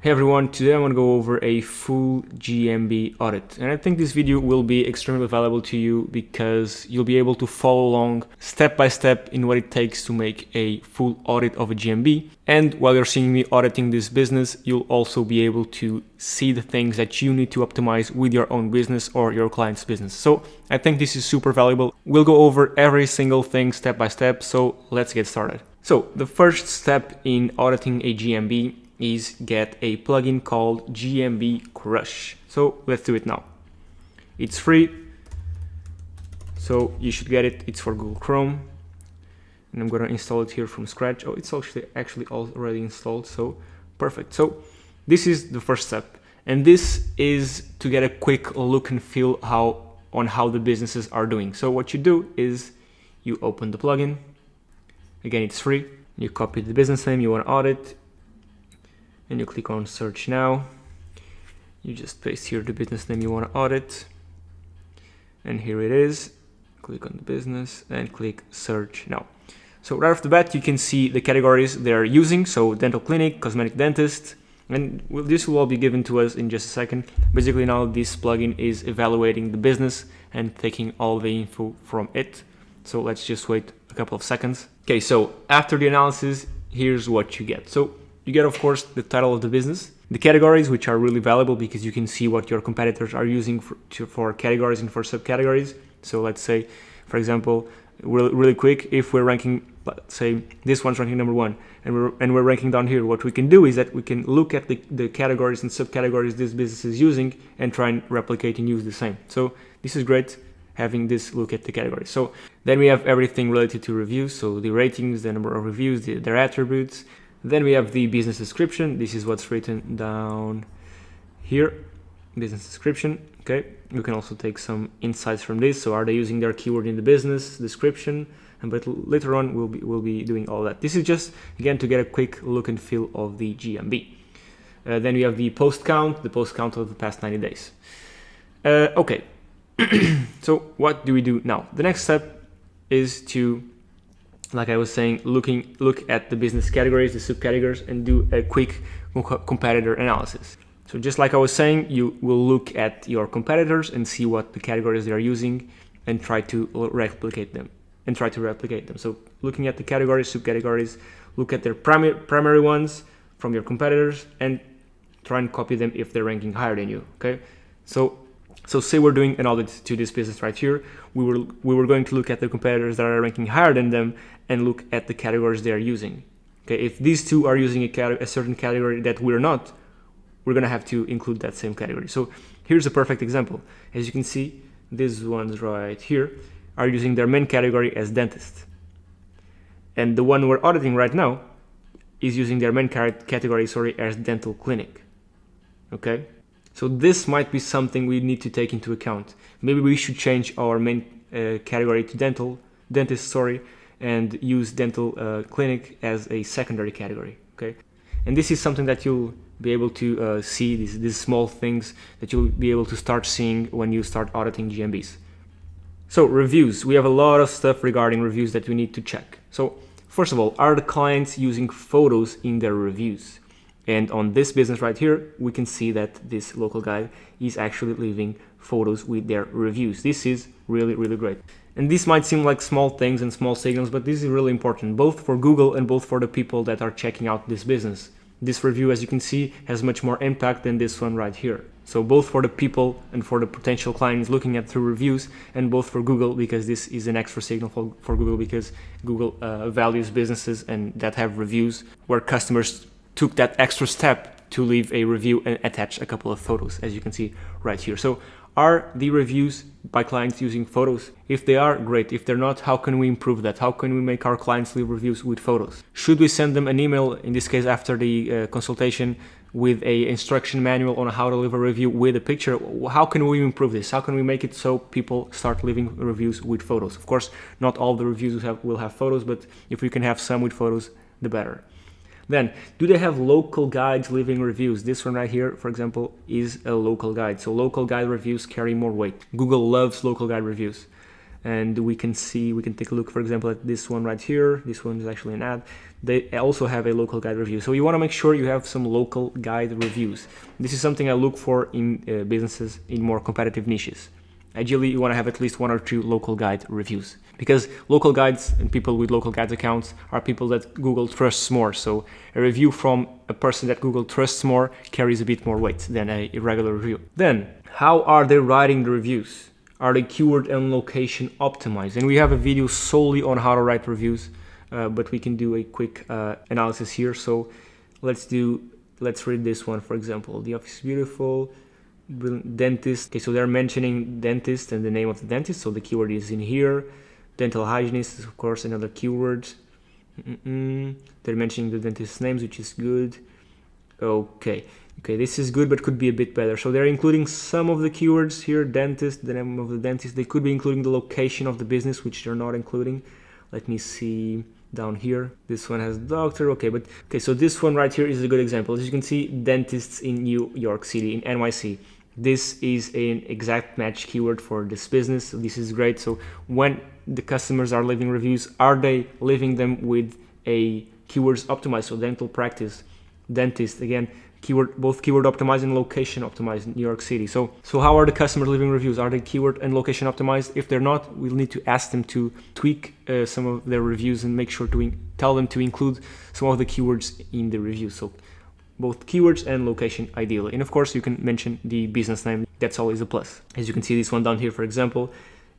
Hey everyone, today I'm going to go over a full GMB audit, and I think this video will be extremely valuable to you because you'll be able to follow along step by step in what it takes to make a full audit of a GMB. And while you're seeing me auditing this business, you'll also be able to see the things that you need to optimize with your own business or your client's business. So I think this is super valuable. We'll go over every single thing step by step, so let's get started. So the first step in auditing a GMB is get a plugin called GMB Crush. So let's do it now. It's free, so you should get it. It's for Google Chrome, and I'm gonna install it here from scratch. Oh, it's actually already installed, so perfect. So this is the first step, and this is to get a quick look and feel on how the businesses are doing. So what you do is you open the plugin. Again, it's free. You copy the business name you want to audit, and you click on search now. You just paste here the business name you want to audit, and here it is. Click on the business and click search now. So right off the bat you can see the categories they're using, so dental clinic, cosmetic dentist, and this will all be given to us in just a second. Basically now this plugin is evaluating the business and taking all the info from it. So let's just wait a couple of seconds. Okay, so after the analysis, here's what you get. So you get, of course, the title of the business, the categories, which are really valuable because you can see what your competitors are using for categories and for subcategories. So let's say, for example, really quick, if we're ranking, let's say this one's ranking number 1, and we're ranking down here, what we can do is that we can look at the categories and subcategories this business is using and try and replicate and use the same. So this is great, having this look at the categories. So then we have everything related to reviews, so the ratings, the number of reviews, their attributes. Then we have the business description. This is what's written down here, business description. Okay, you can also take some insights from this. So are they using their keyword in the business description? But later on we'll be doing all that. This is just again to get a quick look and feel of the GMB. Then we have the post count of the past 90 days. Okay, so what do we do now? The next step is to, like I was saying, look at the business categories, the subcategories, and do a quick competitor analysis. So just like I was saying, you will look at your competitors and see what the categories they are using and try to replicate them. So looking at the categories, subcategories, look at their primary ones from your competitors and try and copy them if they're ranking higher than you. Okay, so say we're doing an audit to this business right here. We were going to look at the competitors that are ranking higher than them and look at the categories they are using. Okay, if these two are using a certain category that we're not, we're gonna have to include that same category. So here's a perfect example. As you can see, these ones right here are using their main category as dentist, and the one we're auditing right now is using their main category as dental clinic. Okay. So this might be something we need to take into account. Maybe we should change our main category to dentist, and use dental clinic as a secondary category. Okay, and this is something that you'll be able to see, these small things that you'll be able to start seeing when you start auditing GMBs. So reviews, we have a lot of stuff regarding reviews that we need to check. So first of all, are the clients using photos in their reviews? And on this business right here, we can see that this local guide is actually leaving photos with their reviews. This is really, really great. And this might seem like small things and small signals, but this is really important, both for Google and both for the people that are checking out this business. This review, as you can see, has much more impact than this one right here. So both for the people and for the potential clients looking at through reviews, and both for Google, because this is an extra signal for Google, because Google values businesses and that have reviews where customers took that extra step to leave a review and attach a couple of photos, as you can see right here. So are the reviews by clients using photos? If they are, great. If they're not, how can we improve that? How can we make our clients leave reviews with photos? Should we send them an email, in this case after the consultation, with a instruction manual on how to leave a review with a picture? How can we improve this? How can we make it so people start leaving reviews with photos? Of course, not all the reviews will have photos, but if we can have some with photos, the better. Then, do they have local guides leaving reviews? This one right here, for example, is a local guide. So local guide reviews carry more weight. Google loves local guide reviews. And we can take a look, for example, at this one right here. This one is actually an ad. they also have a local guide review. So you want to make sure you have some local guide reviews. This is something I look for in businesses in more competitive niches. Ideally, you want to have at least 1 or 2 local guide reviews, because local guides and people with local guides accounts are people that Google trusts more. So a review from a person that Google trusts more carries a bit more weight than a regular review. Then, how are they writing the reviews? Are they keyword and location optimized? And we have a video solely on how to write reviews, but we can do a quick analysis here. So let's read this one, for example. The office is beautiful. Dentist. Okay, so they're mentioning dentist and the name of the dentist, so the keyword is in here. Dental hygienist is of course another keyword. They're mentioning the dentist's names, which is good. Okay, this is good, but could be a bit better. So they're including some of the keywords here. Dentist, the name of the dentist. They could be including the location of the business, which they're not including. Let me see down here. This one has doctor. Okay, so this one right here is a good example. As you can see, dentists in New York City, in NYC. This is an exact match keyword for this business. So this is great. So when the customers are leaving reviews, are they leaving them with a keywords optimized? So dental practice, dentist, again, both keyword optimized and location optimized in New York City. So how are the customers leaving reviews? Are they keyword and location optimized? If they're not, we'll need to ask them to tweak some of their reviews and make sure to tell them to include some of the keywords in the review. So both keywords and location ideally. And of course you can mention the business name. That's always a plus. As you can see, this one down here, for example,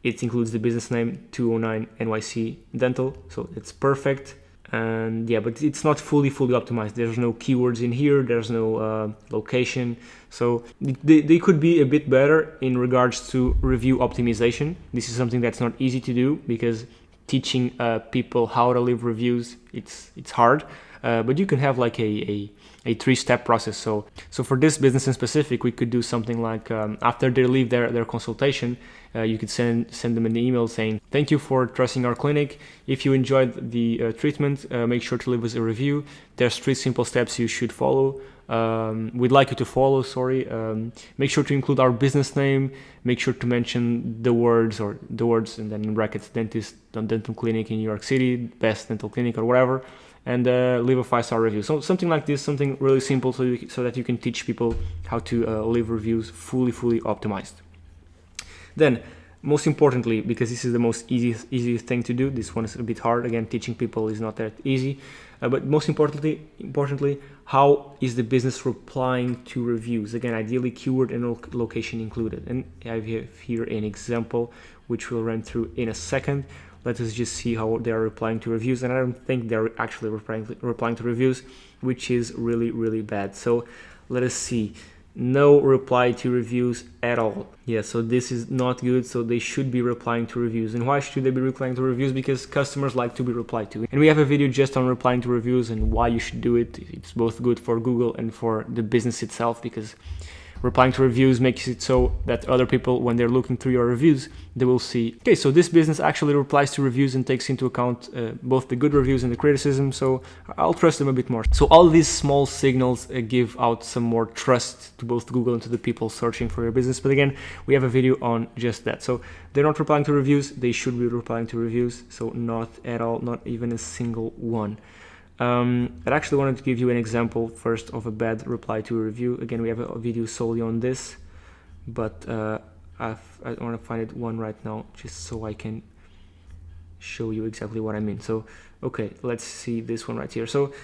it includes the business name 209 NYC Dental. So it's perfect. And yeah, but it's not fully optimized. There's no keywords in here. There's no location. So they could be a bit better in regards to review optimization. This is something that's not easy to do, because teaching people how to leave reviews, it's hard. But you can have like a 3-step process. So for this business in specific, we could do something like after they leave their consultation, you could send them an email saying, thank you for trusting our clinic. If you enjoyed the treatment, make sure to leave us a review. There's 3 simple steps you should follow. We'd like you to follow, make sure to include our business name, make sure to mention the words and then in brackets, dentist, dental clinic in New York City, best dental clinic or whatever, and leave a 5-star review. So something like this, something really simple, so that you can teach people how to leave reviews fully optimized. Then, most importantly, because this is the most easiest thing to do, this one is a bit hard. Again, teaching people is not that easy. But most importantly, how is the business replying to reviews? Again, ideally keyword and location included. And I have here an example, which we'll run through in a second. Let us just see how they are replying to reviews. And I don't think they're actually replying to reviews, which is really bad. So let us see. No reply to reviews at all. Yeah, so this is not good. So they should be replying to reviews. And why should they be replying to reviews? Because customers like to be replied to. And we have a video just on replying to reviews and why you should do it. It's both good for Google and for the business itself, because replying to reviews makes it so that other people, when they're looking through your reviews, they will see, okay, so this business actually replies to reviews and takes into account both the good reviews and the criticism, so I'll trust them a bit more. So all these small signals give out some more trust to both Google and to the people searching for your business. But again, we have a video on just that. So they're not replying to reviews. They should be replying to reviews. So not at all, not even a single one. I actually wanted to give you an example first of a bad reply to a review. Again, we have a video solely on this, but I want to find one right now just so I can show you exactly what I mean. So, okay, let's see this one right here. So,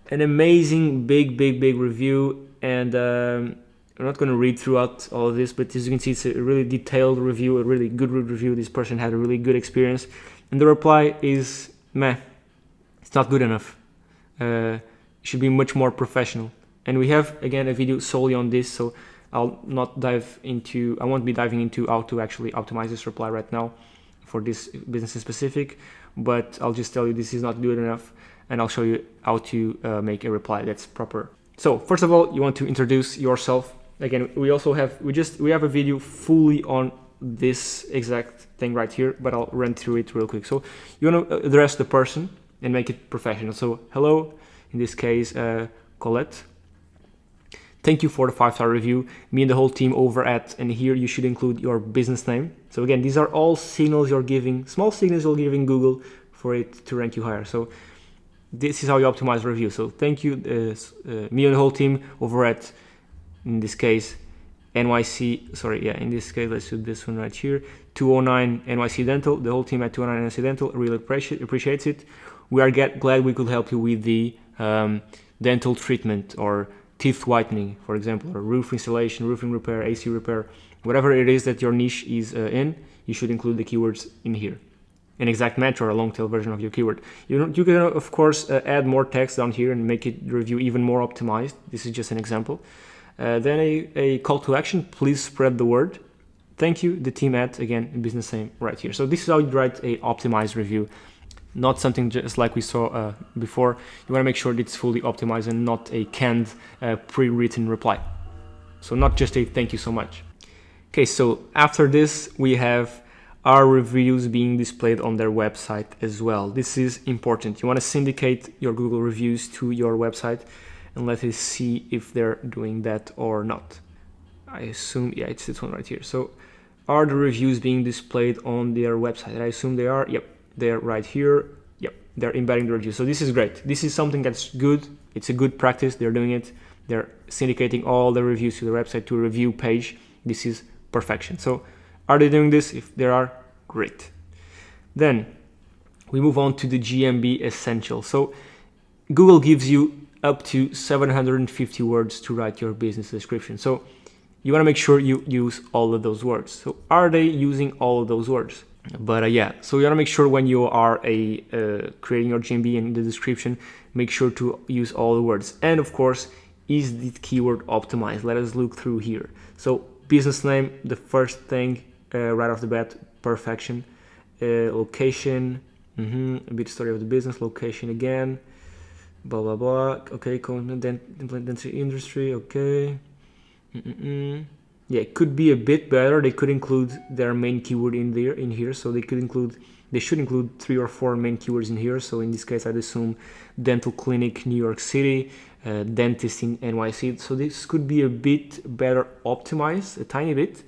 an amazing big review, and I'm not going to read throughout all of this, but as you can see, it's a really detailed review, a really good review. This person had a really good experience, and the reply is meh. It's not good enough. Should be much more professional. And we have again a video solely on this, so I won't be diving into how to actually optimize this reply right now for this business in specific, but I'll just tell you this is not good enough, and I'll show you how to make a reply that's proper. So first of all, you want to introduce yourself. Again, we have a video fully on this exact thing right here, but I'll run through it real quick. So you want to address the person and make it professional. So hello, in this case, Colette. Thank you for the 5-star review. Me and the whole team over at, and here you should include your business name. So again, these are all signals you're giving, small signals you're giving Google for it to rank you higher. So this is how you optimize review. So thank you, me and the whole team over at, in this case, NYC, sorry, yeah, in this case, let's do this one right here, 209 NYC Dental. The whole team at 209 NYC Dental really appreciates it. We are glad we could help you with the dental treatment or teeth whitening, for example, or roof installation, roofing repair, AC repair, whatever it is that your niche is in, you should include the keywords in here. An exact match or a long tail version of your keyword. You can of course add more text down here and make it review even more optimized. This is just an example. Then a call to action, please spread the word. Thank you, the team at, again, business name right here. So this is how you write a optimized review, not something just like we saw before. You want to make sure that it's fully optimized and not a canned pre-written reply. So not just a thank you so much. Okay, so after this we have our reviews being displayed on their website as well. This is important. You want to syndicate your Google reviews to your website and let us see if they're doing that or not. I assume, yeah, it's this one right here. So are the reviews being displayed on their website? I assume they are. Yep, they're right here. Yep, they're embedding the review. So this is great. This is something that's good. It's a good practice. They're doing it. They're syndicating all the reviews to the website to a review page. This is perfection. So are they doing this? If they are, great. Then we move on to the GMB Essential. So Google gives you up to 750 words to write your business description. So you want to make sure you use all of those words. So are they using all of those words? But yeah, so you want to make sure when you are creating your GMB in the description, make sure to use all the words. And of course, is the keyword optimized? Let us look through here. So business name, the first thing right off the bat, perfection. Location, a bit story of the business, location again, blah blah blah. Okay, dentistry industry. Okay. Yeah, it could be a bit better. They could include their main keyword in here. So they should include 3 or 4 main keywords in here. So in this case, I'd assume dental clinic, New York City, dentist in NYC. So this could be a bit better optimized, a tiny bit.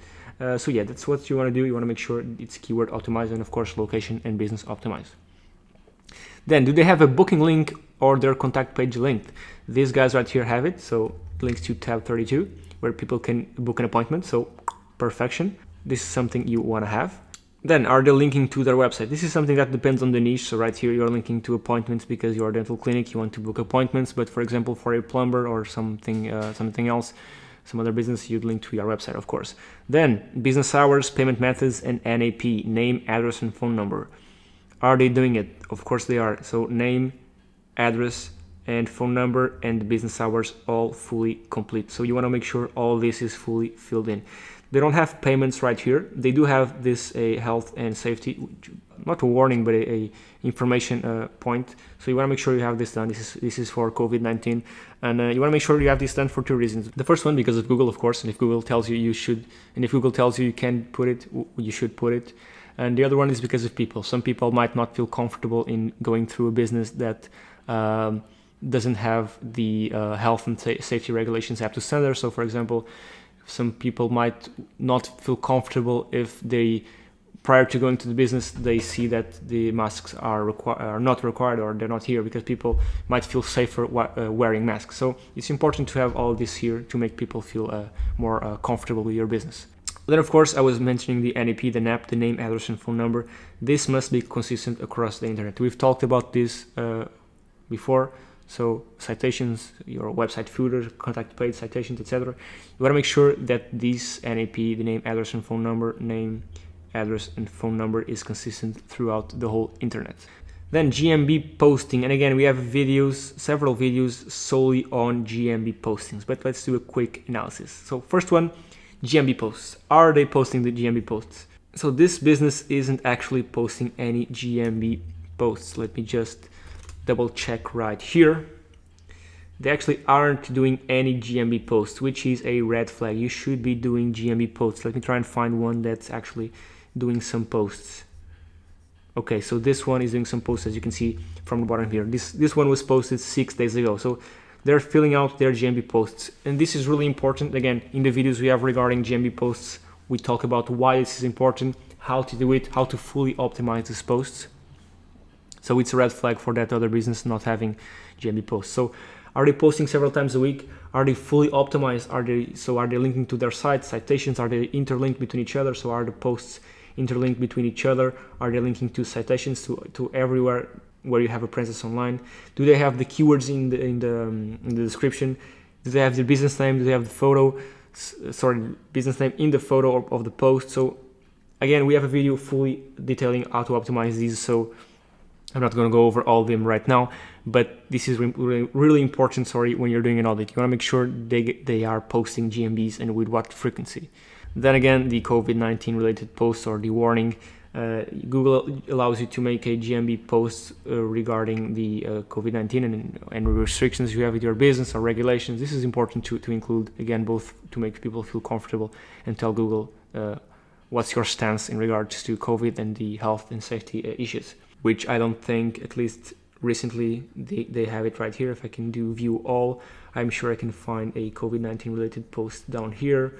So yeah, that's what you want to do. You want to make sure it's keyword optimized and of course location and business optimized. Then do they have a booking link or their contact page linked? These guys right here have it. So links to tab 32 where people can book an appointment. So perfection. This is something you want to have. Then are they linking to their website? This is something that depends on the niche. So right here you're linking to appointments because you're a dental clinic, you want to book appointments. But for example, for a plumber or something else, some other business, you'd link to your website, of course. Then business hours, payment methods, and NAP, name, address, and phone number. Are they doing it? Of course they are. So name, address, and phone number, and business hours all fully complete. So you want to make sure all this is fully filled in. They don't have payments right here. They do have this health and safety, not a warning, but a information point. So you want to make sure you have this done. This is for COVID-19, and you want to make sure you have this done for 2 reasons. The first one, because of Google, of course, and if Google tells you you should, and if Google tells you you can put it, you should put it. And the other one is because of people. Some people might not feel comfortable in going through a business that doesn't have the health and safety regulations up to standard. So for example, some people might not feel comfortable if they, prior to going to the business, they see that the masks are not required or they're not here, because people might feel safer wearing masks. So it's important to have all this here to make people feel more comfortable with your business. Then of course I was mentioning the NAP, the NAP, the name, address, and phone number. This must be consistent across the internet. We've talked about this before. So citations, your website footer, contact page, citations, etc. You want to make sure that this NAP, the name, address, and phone number, name, address, and phone number is consistent throughout the whole internet. Then GMB posting, and again we have several videos solely on GMB postings, but let's do a quick analysis. So first one, GMB posts. Are they posting the GMB posts? So this business isn't actually posting any GMB posts. Let me just double check right here. They actually aren't doing any GMB posts, which is a red flag. You should be doing GMB posts. Let me try and find one that's actually doing some posts. Okay, so this one is doing some posts, as you can see from the bottom here. This one was posted 6 days ago. So they're filling out their GMB posts. And this is really important. Again, in the videos we have regarding GMB posts, we talk about why this is important, how to do it, how to fully optimize these posts. So it's a red flag for that other business not having GMB posts. So are they posting several times a week? Are they fully optimized? Are they linking to their site? Citations, are they interlinked between each other? So are the posts interlinked between each other? Are they linking to citations to everywhere where you have a presence online? Do they have the keywords in the description? Do they have the business name? Do they have the photo? Business name in the photo of the post? So again, we have a video fully detailing how to optimize these, so I'm not going to go over all of them right now, but this is really important, when you're doing an audit. You want to make sure they are posting GMBs and with what frequency. Then again, the COVID-19 related posts or the warning. Google allows you to make a GMB post regarding the COVID-19 and restrictions you have with your business or regulations. This is important to include, again, both to make people feel comfortable and tell Google what's your stance in regards to COVID and the health and safety issues, which I don't think, at least recently, they have it right here. If I can do view all, I'm sure I can find a COVID-19 related post down here.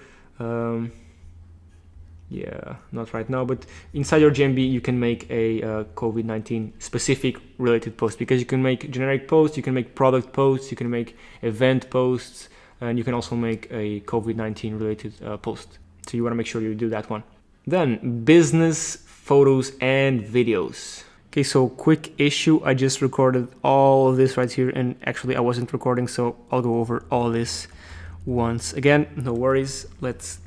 Yeah, not right now, but inside your GMB you can make a COVID-19 specific related post, because you can make generic posts, you can make product posts, you can make event posts, and you can also make a COVID-19 related post. So you want to make sure you do that one. Then business photos and videos. Okay, so quick issue. I just recorded all of this right here, and actually I wasn't recording, so I'll go over all this once again. No worries. Let's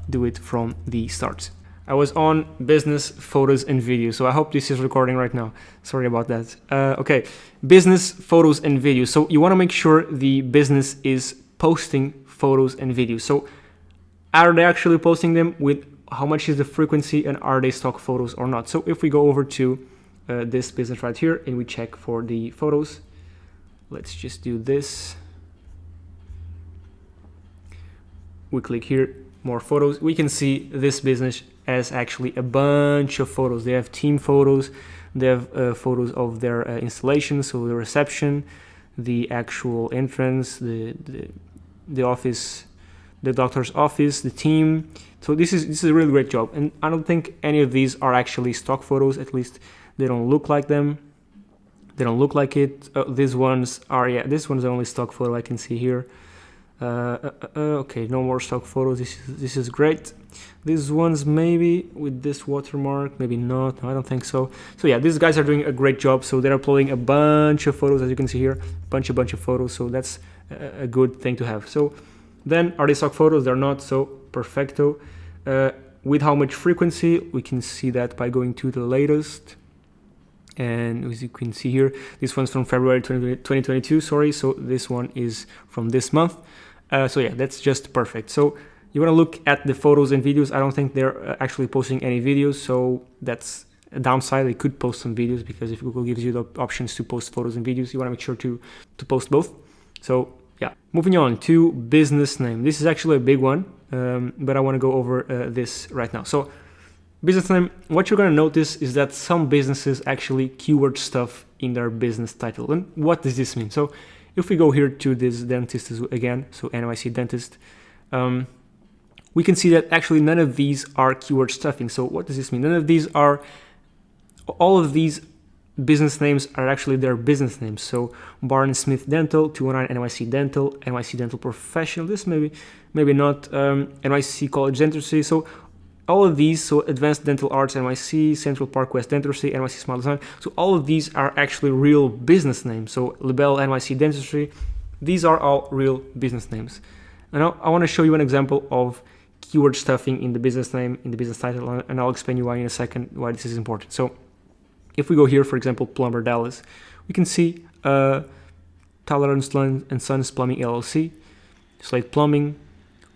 do it from the start. I was on business photos and videos, so I hope this is recording right now. Sorry about that. Okay, business photos and videos. So you want to make sure the business is posting photos and videos. So are they actually posting them? With how much is the frequency, and are they stock photos or not? So if we go over to this business right here and we check for the photos, let's just do this. We click here, more photos. We can see this business has actually a bunch of photos. They have team photos, they have photos of their installation, so the reception, the actual entrance, the office, the doctor's office, the team. So this is a really great job, and I don't think any of these are actually stock photos. At least they don't look like them. They don't look like it. These ones are, yeah, this one's the only stock photo I can see here. Okay, no more stock photos. This is great. These ones maybe with this watermark, maybe not. No, I don't think so. So yeah, these guys are doing a great job. So they're uploading a bunch of photos, as you can see here, bunch of photos. So that's a good thing to have. So then, are they stock photos? They're not. So perfecto. With how much frequency? We can see that by going to the latest. And as you can see here, this one's from February 2022, sorry. So this one is from this month. So yeah, that's just perfect. So you want to look at the photos and videos. I don't think they're actually posting any videos, so that's a downside. They could post some videos, because if Google gives you the options to post photos and videos, you want to make sure to post both. So yeah, moving on to business name. This is actually a big one, but I want to go over this right now. So business name, what you're going to notice is that some businesses actually keyword stuff in their business title. And what does this mean? So if we go here to this dentist again, so NYC dentist, we can see that actually none of these are keyword stuffing. So what does this mean? All of these business names are actually their business names. So Barnes Smith Dental, 209 NYC Dental, NYC Dental Professional, this maybe not, NYC College Dentistry. So all of these, so Advanced Dental Arts NYC, Central Park West Dentistry, NYC Smile Design. So all of these are actually real business names. So LaBelle NYC Dentistry, these are all real business names. And now I want to show you an example of keyword stuffing in the business name, in the business title, and I'll explain you why in a second, why this is important. So if we go here, for example, Plumber Dallas, we can see Tyler and Sons Plumbing LLC, Slate Plumbing,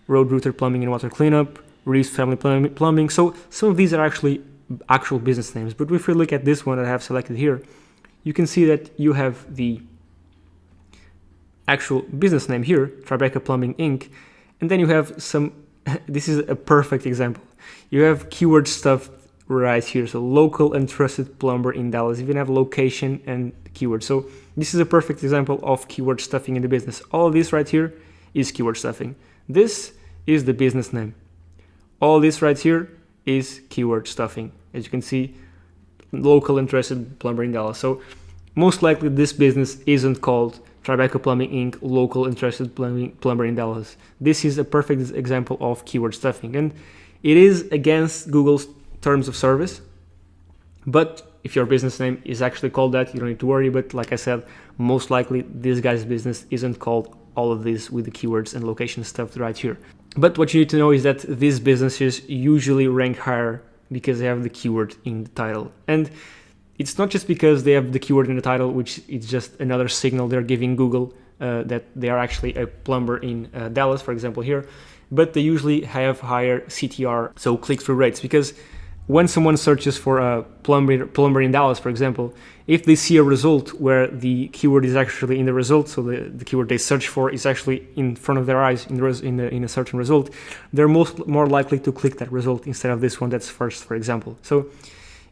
Road Router Plumbing and Water Cleanup, Reeves Family Plumbing. So some of these are actually actual business names. But if we look at this one that I have selected here, you can see that you have the actual business name here, Tribeca Plumbing Inc. And then you have some, this is a perfect example. You have keyword stuff right here. So local and trusted plumber in Dallas. You even have location and keyword. So this is a perfect example of keyword stuffing in the business. All of this right here is keyword stuffing. This is the business name. All this right here is keyword stuffing. As you can see, local interested plumber in Dallas. So most likely this business isn't called Tribeca Plumbing Inc. local interested plumber in Dallas. This is a perfect example of keyword stuffing, and it is against Google's terms of service. But if your business name is actually called that, you don't need to worry. But like I said, most likely this guy's business isn't called all of this with the keywords and location stuff right here. But what you need to know is that these businesses usually rank higher because they have the keyword in the title. And it's not just because they have the keyword in the title, which is just another signal they're giving Google that they are actually a plumber in Dallas, for example here, but they usually have higher CTR, so click-through rates, because when someone searches for a plumber in Dallas, for example, if they see a result where the keyword is actually in the result, so the keyword they search for is actually in front of their eyes in a certain result, they're more likely to click that result instead of this one that's first, for example. So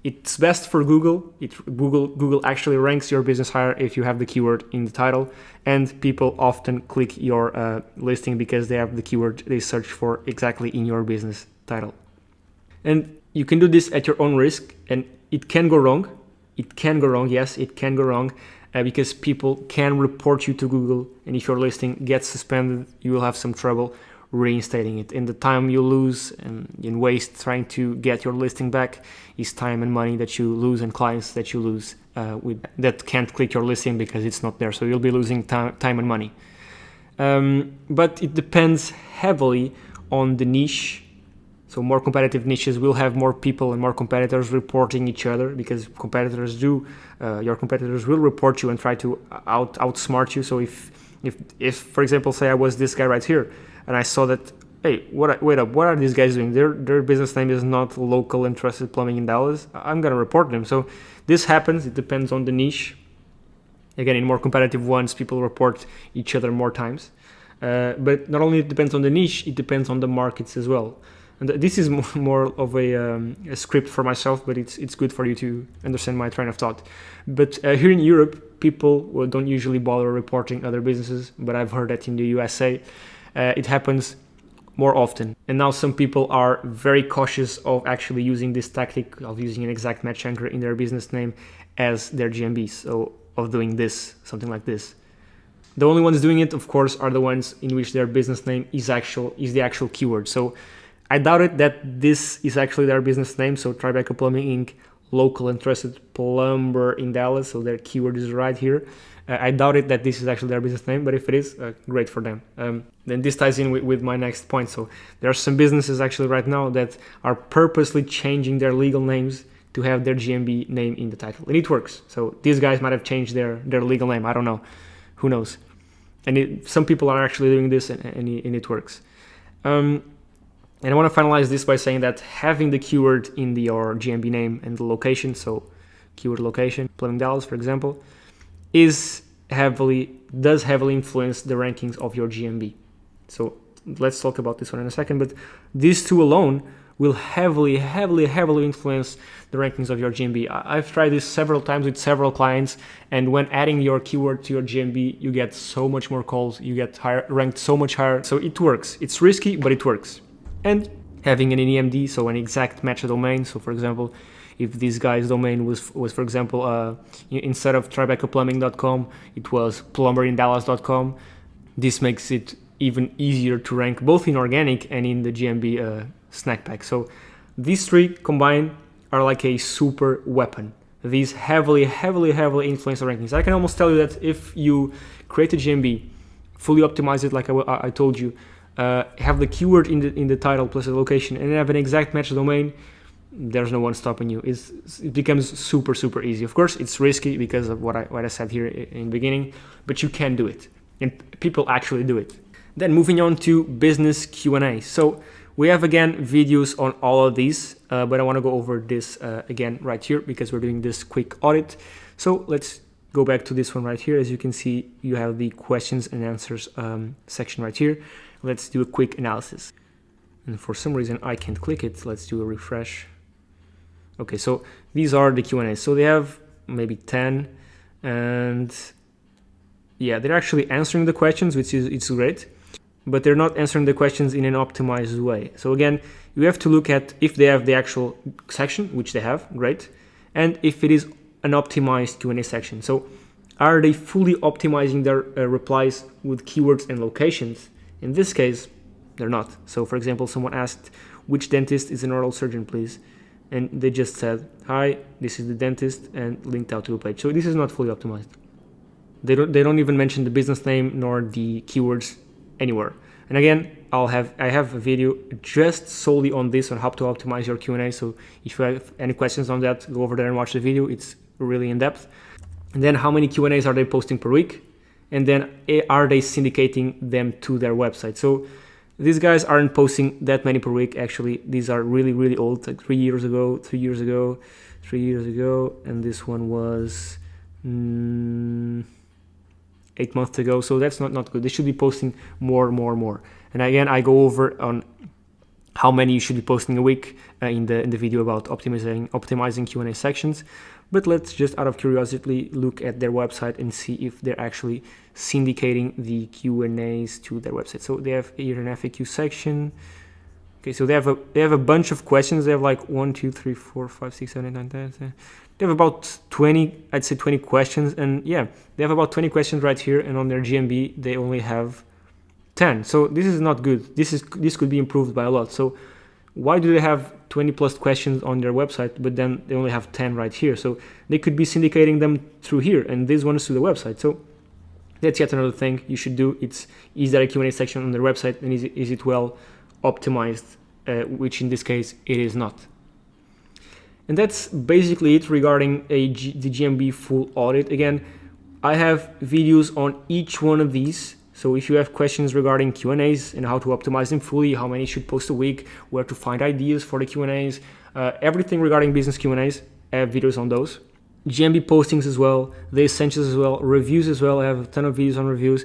it's best for Google. Google actually ranks your business higher if you have the keyword in the title, and people often click your listing because they have the keyword they search for exactly in your business title. And you can do this at your own risk, and it can go wrong. It can go wrong, yes, it can go wrong, because people can report you to Google, and if your listing gets suspended, you will have some trouble reinstating it. And the time you lose and waste trying to get your listing back is time and money that you lose, and clients that you lose that can't click your listing because it's not there. So you'll be losing time and money. But it depends heavily on the niche. So more competitive niches will have more people and more competitors reporting each other, because your competitors will report you and try to outsmart you. So if for example, say I was this guy right here, and I saw that, hey, wait up, what are these guys doing? Their business name is not local interested plumbing in Dallas. I'm gonna report them. So this happens. It depends on the niche. Again, in more competitive ones, people report each other more times. But not only it depends on the niche, it depends on the markets as well. And this is more of a script for myself, but it's good for you to understand my train of thought. But here in Europe, people don't usually bother reporting other businesses, but I've heard that in the USA, it happens more often. And now some people are very cautious of actually using this tactic of using an exact match anchor in their business name as their GMB, so of doing this, something like this. The only ones doing it, of course, are the ones in which their business name is the actual keyword. So I doubt it that this is actually their business name. So Tribeca Plumbing Inc. local interested plumber in Dallas. So their keyword is right here. I doubt it that this is actually their business name, but if it is, great for them. Then this ties in with my next point. So there are some businesses actually right now that are purposely changing their legal names to have their GMB name in the title, and it works. So these guys might have changed their legal name. I don't know, who knows? And some people are actually doing this, and it works. And I want to finalize this by saying that having the keyword in your GMB name and the location, so keyword location, plumbing Dallas, for example, does heavily influence the rankings of your GMB. So let's talk about this one in a second, but these two alone will heavily influence the rankings of your GMB. I've tried this several times with several clients, and when adding your keyword to your GMB, you get so much more calls, you get ranked so much higher. So it works. It's risky, but it works. And having an EMD, so an exact match domain. So for example, if this guy's domain was for example, instead of tribecaplumbing.com, it was plumberinDallas.com. This makes it even easier to rank both in organic and in the GMB snack pack. So these three combined are like a super weapon. These heavily influence the rankings. I can almost tell you that if you create a GMB, fully optimize it like I told you, have the keyword in the title plus the location, and have an exact match domain, there's no one stopping you. It becomes super easy. Of course, it's risky because of what I said here in the beginning, but you can do it, and people actually do it. Then moving on to business Q&A. So we have again videos on all of these, but I want to go over this again right here because we're doing this quick audit. So let's go back to this one right here. As you can see, you have the questions and answers section right here. Let's do a quick analysis. And for some reason I can't click it. Let's do a refresh. Okay, so these are the Q&As. So they have maybe 10, and yeah, they're actually answering the questions, which is it's great, but they're not answering the questions in an optimized way. So again, you have to look at if they have the actual section, which they have, great, and if it is an optimized Q&A section. So are they fully optimizing their replies with keywords and locations? In this case, they're not. So for example, someone asked, which dentist is an oral surgeon, please? And they just said, hi, this is the dentist, and linked out to a page. So this is not fully optimized. They don't even mention the business name nor the keywords anywhere. And again, I have a video just solely on this, on how to optimize your Q&A. So if you have any questions on that, go over there and watch the video. It's really in depth. And then how many Q&As are they posting per week? And then are they syndicating them to their website? So these guys aren't posting that many per week. Actually, these are really, really old, like 3 years ago, 3 years ago, 3 years ago. And this one was 8 months ago. So that's not good. They should be posting more. And again, I go over on how many you should be posting a week in the video about optimizing Q&A sections. But let's just out of curiosity look at their website and see if they're actually syndicating the Q&As to their website. So they have here an FAQ section. Okay, so they have a bunch of questions. They have like 1, 2, 3, 4, 5, 6, 7, 8, 9, 10. They have about 20, I'd say 20 questions. And yeah, they have about 20 questions right here. And on their GMB, they only have 10. So this is not good. This could be improved by a lot. So why do they have 20 plus questions on their website, but then they only have 10 right here? So they could be syndicating them through here, and this one is to the website. So that's yet another thing you should do. Is there a Q&A section on their website, and is it well optimized, which in this case it is not. And that's basically it regarding the GMB full audit. Again, I have videos on each one of these. So if you have questions regarding Q&As and how to optimize them fully, how many you should post a week, where to find ideas for the Q&As, everything regarding business Q&As, I have videos on those. GMB postings as well, the essentials as well, reviews as well. I have a ton of videos on reviews.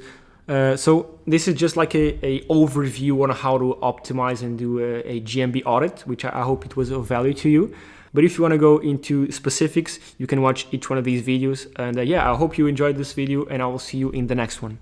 So this is just like a overview on how to optimize and do a GMB audit, which I hope it was of value to you. But if you want to go into specifics, you can watch each one of these videos. And yeah, I hope you enjoyed this video, and I will see you in the next one.